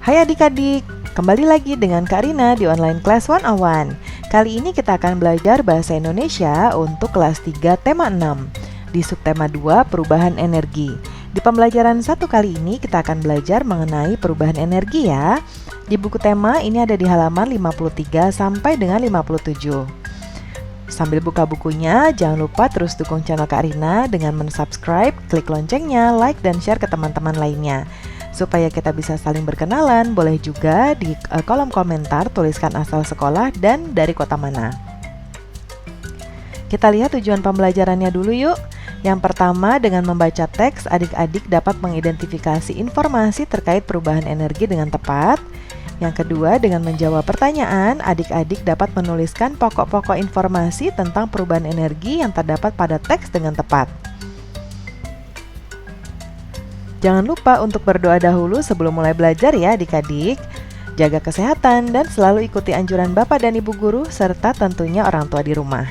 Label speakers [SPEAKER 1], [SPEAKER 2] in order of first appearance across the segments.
[SPEAKER 1] Hai adik-adik, kembali lagi dengan Kak Rina di Online Class 101. Kali ini kita akan belajar Bahasa Indonesia untuk kelas 3 tema 6 di subtema 2 perubahan energi. Di pembelajaran satu kali ini kita akan belajar mengenai perubahan energi ya. Di buku tema ini ada di halaman 53 sampai dengan 57. Sambil buka bukunya, jangan lupa terus dukung channel Kak Rina dengan mensubscribe, klik loncengnya, like, dan share ke teman-teman lainnya. Supaya kita bisa saling berkenalan, boleh juga di kolom komentar tuliskan asal sekolah dan dari kota mana. Kita lihat tujuan pembelajarannya dulu yuk. Yang pertama, dengan membaca teks, adik-adik dapat mengidentifikasi informasi terkait perubahan energi dengan tepat. Yang kedua, dengan menjawab pertanyaan, adik-adik dapat menuliskan pokok-pokok informasi tentang perubahan energi yang terdapat pada teks dengan tepat. Jangan lupa untuk berdoa dahulu sebelum mulai belajar ya adik-adik. Jaga kesehatan dan selalu ikuti anjuran Bapak dan Ibu Guru serta tentunya orang tua di rumah.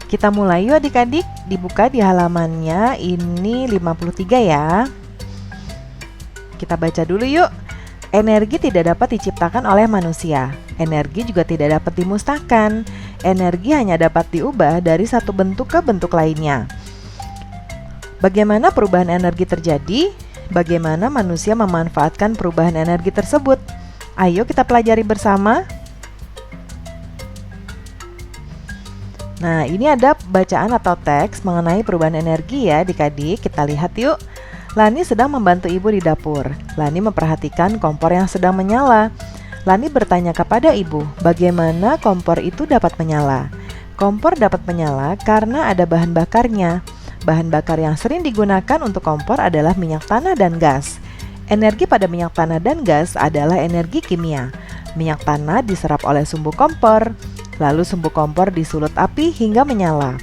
[SPEAKER 1] Kita mulai yuk adik-adik, dibuka di halamannya ini 53 ya. Kita baca dulu yuk. Energi tidak dapat diciptakan oleh manusia. Energi juga tidak dapat dimusnahkan. Energi hanya dapat diubah dari satu bentuk ke bentuk lainnya. Bagaimana perubahan energi terjadi? Bagaimana manusia memanfaatkan perubahan energi tersebut? Ayo kita pelajari bersama. Nah, ini ada bacaan atau teks mengenai perubahan energi ya adik-adik. Kita lihat yuk. Lani sedang membantu ibu di dapur. Lani memperhatikan kompor yang sedang menyala. Lani bertanya kepada ibu, bagaimana kompor itu dapat menyala? Kompor dapat menyala karena ada bahan bakarnya. Bahan bakar yang sering digunakan untuk kompor adalah minyak tanah dan gas. Energi pada minyak tanah dan gas adalah energi kimia. Minyak tanah diserap oleh sumbu kompor, lalu sumbu kompor disulut api hingga menyala.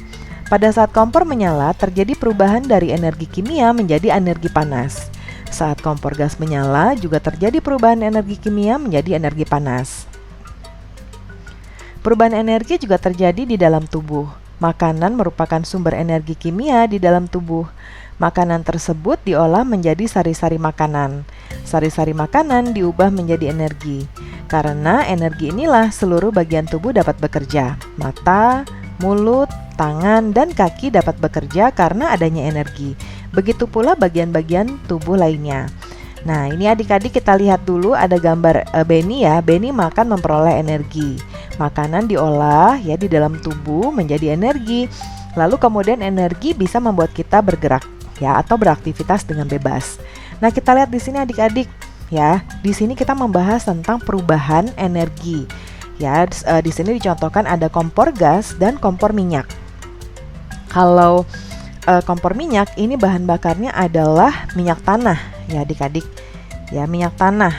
[SPEAKER 1] Pada saat kompor menyala, terjadi perubahan dari energi kimia menjadi energi panas. Saat kompor gas menyala, juga terjadi perubahan energi kimia menjadi energi panas. Perubahan energi juga terjadi di dalam tubuh. Makanan merupakan sumber energi kimia di dalam tubuh. Makanan tersebut diolah menjadi sari-sari makanan. Sari-sari makanan diubah menjadi energi. Karena energi inilah seluruh bagian tubuh dapat bekerja. Mata, mulut, tangan, dan kaki dapat bekerja karena adanya energi. Begitu pula bagian-bagian tubuh lainnya. Nah, ini adik-adik kita lihat dulu ada gambar Benny ya. Benny makan memperoleh energi. Makanan diolah ya di dalam tubuh menjadi energi. Lalu kemudian energi bisa membuat kita bergerak ya atau beraktivitas dengan bebas. Nah, kita lihat di sini adik-adik ya. Di sini kita membahas tentang perubahan energi. Ya, di sini dicontohkan ada kompor gas dan kompor minyak. Kalau kompor minyak ini bahan bakarnya adalah minyak tanah ya adik-adik. Ya, minyak tanah.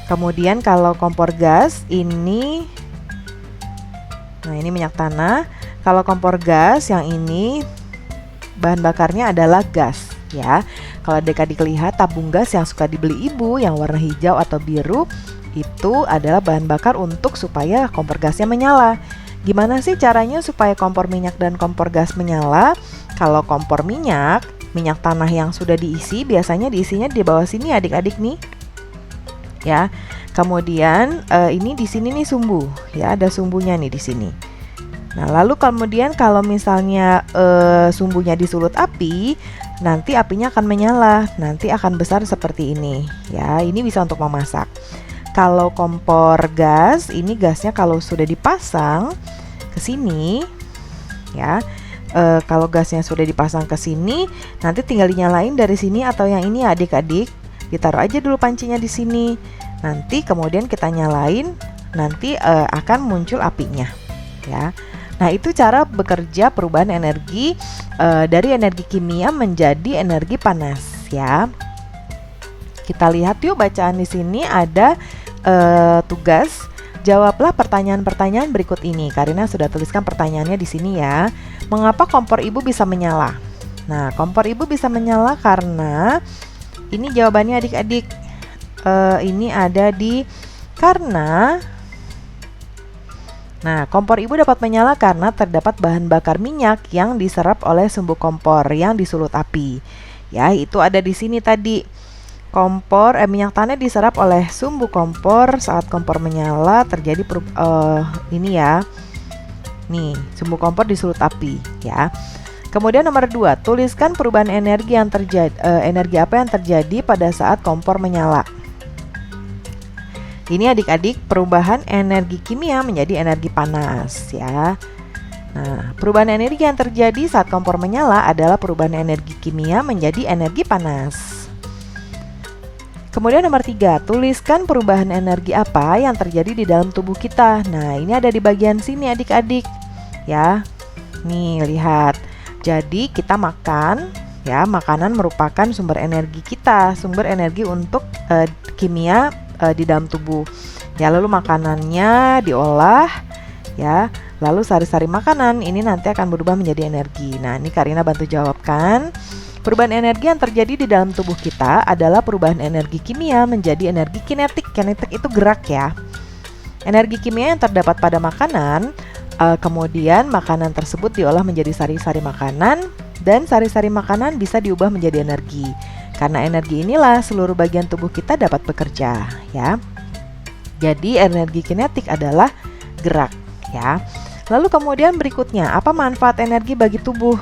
[SPEAKER 1] Kemudian kalau kompor gas ini, nah ini minyak tanah. Kalau kompor gas yang ini bahan bakarnya adalah gas ya. Kalau adik-adik lihat tabung gas yang suka dibeli ibu yang warna hijau atau biru, itu adalah bahan bakar untuk supaya kompor gasnya menyala. Gimana sih caranya supaya kompor minyak dan kompor gas menyala? Kalau kompor minyak, minyak tanah yang sudah diisi, biasanya diisinya di bawah sini adik-adik nih. Ya, kemudian ini di sini nih sumbu, ya ada sumbunya nih di sini. Nah, lalu kemudian kalau misalnya sumbunya disulut api, nanti apinya akan menyala, nanti akan besar seperti ini. Ya, ini bisa untuk memasak. Kalau kompor gas, ini gasnya kalau sudah dipasang ke sini, ya. Kalau gasnya sudah dipasang ke sini, nanti tinggal dinyalain dari sini atau yang ini adik-adik. Ditaruh aja dulu pancinya di sini. Nanti kemudian kita nyalain, nanti akan muncul apinya, ya. Nah, itu cara bekerja perubahan energi dari energi kimia menjadi energi panas, ya. Kita lihat yuk bacaan di sini ada tugas. Jawablah pertanyaan-pertanyaan berikut ini. Karina sudah tuliskan pertanyaannya di sini ya. Mengapa kompor ibu bisa menyala? Nah, kompor ibu bisa menyala karena ini jawabannya adik-adik. Ini ada di karena. Nah, kompor ibu dapat menyala karena terdapat bahan bakar minyak yang diserap oleh sumbu kompor yang disulut api. Ya, itu ada di sini tadi. Minyak tanah diserap oleh sumbu kompor. Saat kompor menyala terjadi ini ya. Nih, sumbu kompor disulut api ya. Kemudian nomor 2, tuliskan perubahan energi yang terjadi energi apa yang terjadi pada saat kompor menyala. Ini adik-adik perubahan energi kimia menjadi energi panas ya. Nah, perubahan energi yang terjadi saat kompor menyala adalah perubahan energi kimia menjadi energi panas. Kemudian nomor 3, tuliskan perubahan energi apa yang terjadi di dalam tubuh kita. Nah, ini ada di bagian sini adik-adik ya. Nih, lihat. Jadi kita makan ya, makanan merupakan sumber energi kita, sumber energi untuk kimia di dalam tubuh. Ya, lalu makanannya diolah ya. Lalu sari-sari makanan ini nanti akan berubah menjadi energi. Nah, ini Karina bantu jawabkan. Perubahan energi yang terjadi di dalam tubuh kita adalah perubahan energi kimia menjadi energi kinetik. Kinetik itu gerak ya. Energi kimia yang terdapat pada makanan, kemudian makanan tersebut diolah menjadi sari-sari makanan, dan sari-sari makanan bisa diubah menjadi energi. Karena energi inilah seluruh bagian tubuh kita dapat bekerja ya. Jadi energi kinetik adalah gerak ya. Lalu kemudian berikutnya, apa manfaat energi bagi tubuh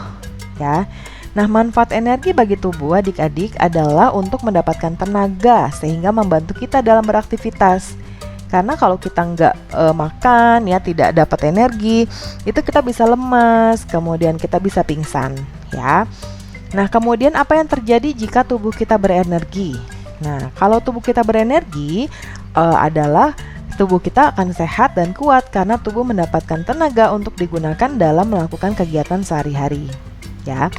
[SPEAKER 1] ya? Nah, manfaat energi bagi tubuh adik-adik adalah untuk mendapatkan tenaga sehingga membantu kita dalam beraktivitas. Karena kalau kita nggak makan ya, tidak dapat energi, itu kita bisa lemas, kemudian kita bisa pingsan ya. Nah, kemudian apa yang terjadi jika tubuh kita berenergi? Nah, kalau tubuh kita berenergi adalah tubuh kita akan sehat dan kuat karena tubuh mendapatkan tenaga untuk digunakan dalam melakukan kegiatan sehari-hari ya.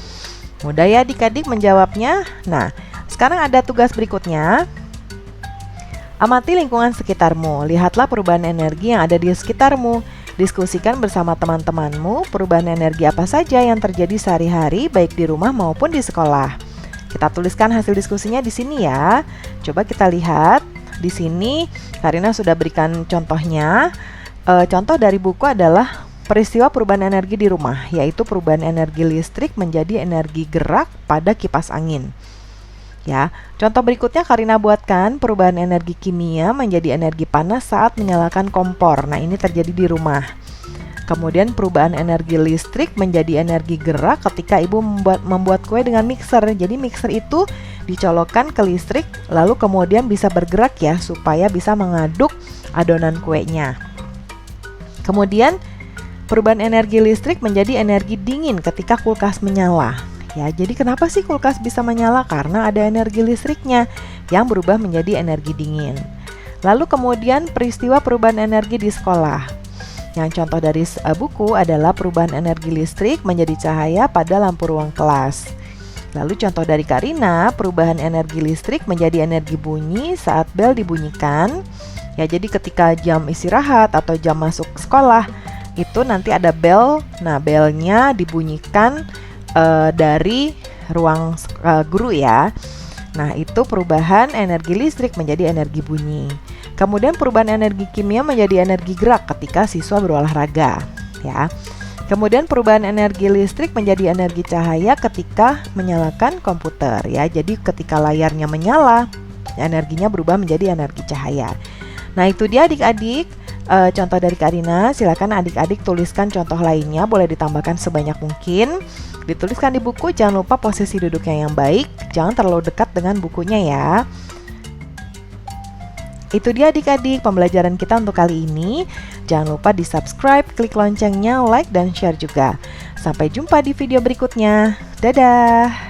[SPEAKER 1] Mudah ya adik-adik menjawabnya. Nah, sekarang ada tugas berikutnya. Amati lingkungan sekitarmu. Lihatlah perubahan energi yang ada di sekitarmu. Diskusikan bersama teman-temanmu perubahan energi apa saja yang terjadi sehari-hari baik di rumah maupun di sekolah. Kita tuliskan hasil diskusinya di sini ya. Coba kita lihat. Di sini Karina sudah berikan contohnya. Contoh dari buku adalah peristiwa perubahan energi di rumah, yaitu perubahan energi listrik menjadi energi gerak pada kipas angin. Ya, contoh berikutnya Karina buatkan perubahan energi kimia menjadi energi panas saat menyalakan kompor. Nah, ini terjadi di rumah. Kemudian perubahan energi listrik menjadi energi gerak ketika ibu membuat kue dengan mixer. Jadi mixer itu dicolokkan ke listrik, lalu kemudian bisa bergerak ya, supaya bisa mengaduk adonan kuenya. Kemudian perubahan energi listrik menjadi energi dingin ketika kulkas menyala. Ya, jadi kenapa sih kulkas bisa menyala? Karena ada energi listriknya yang berubah menjadi energi dingin. Lalu kemudian peristiwa perubahan energi di sekolah. Yang contoh dari buku adalah perubahan energi listrik menjadi cahaya pada lampu ruang kelas. Lalu contoh dari Karina, perubahan energi listrik menjadi energi bunyi saat bel dibunyikan. Ya, jadi ketika jam istirahat atau jam masuk sekolah, itu nanti ada bel. Nah, belnya dibunyikan dari ruang guru ya. Nah, itu perubahan energi listrik menjadi energi bunyi. Kemudian perubahan energi kimia menjadi energi gerak ketika siswa berolahraga ya. Kemudian perubahan energi listrik menjadi energi cahaya ketika menyalakan komputer ya. Jadi ketika layarnya menyala, energinya berubah menjadi energi cahaya. Nah, itu dia adik-adik. Contoh dari Karina, silakan adik-adik tuliskan contoh lainnya, boleh ditambahkan sebanyak mungkin. Dituliskan di buku, jangan lupa posisi duduknya yang baik, jangan terlalu dekat dengan bukunya ya. Itu dia adik-adik pembelajaran kita untuk kali ini. Jangan lupa di subscribe, klik loncengnya, like, dan share juga. Sampai jumpa di video berikutnya. Dadah!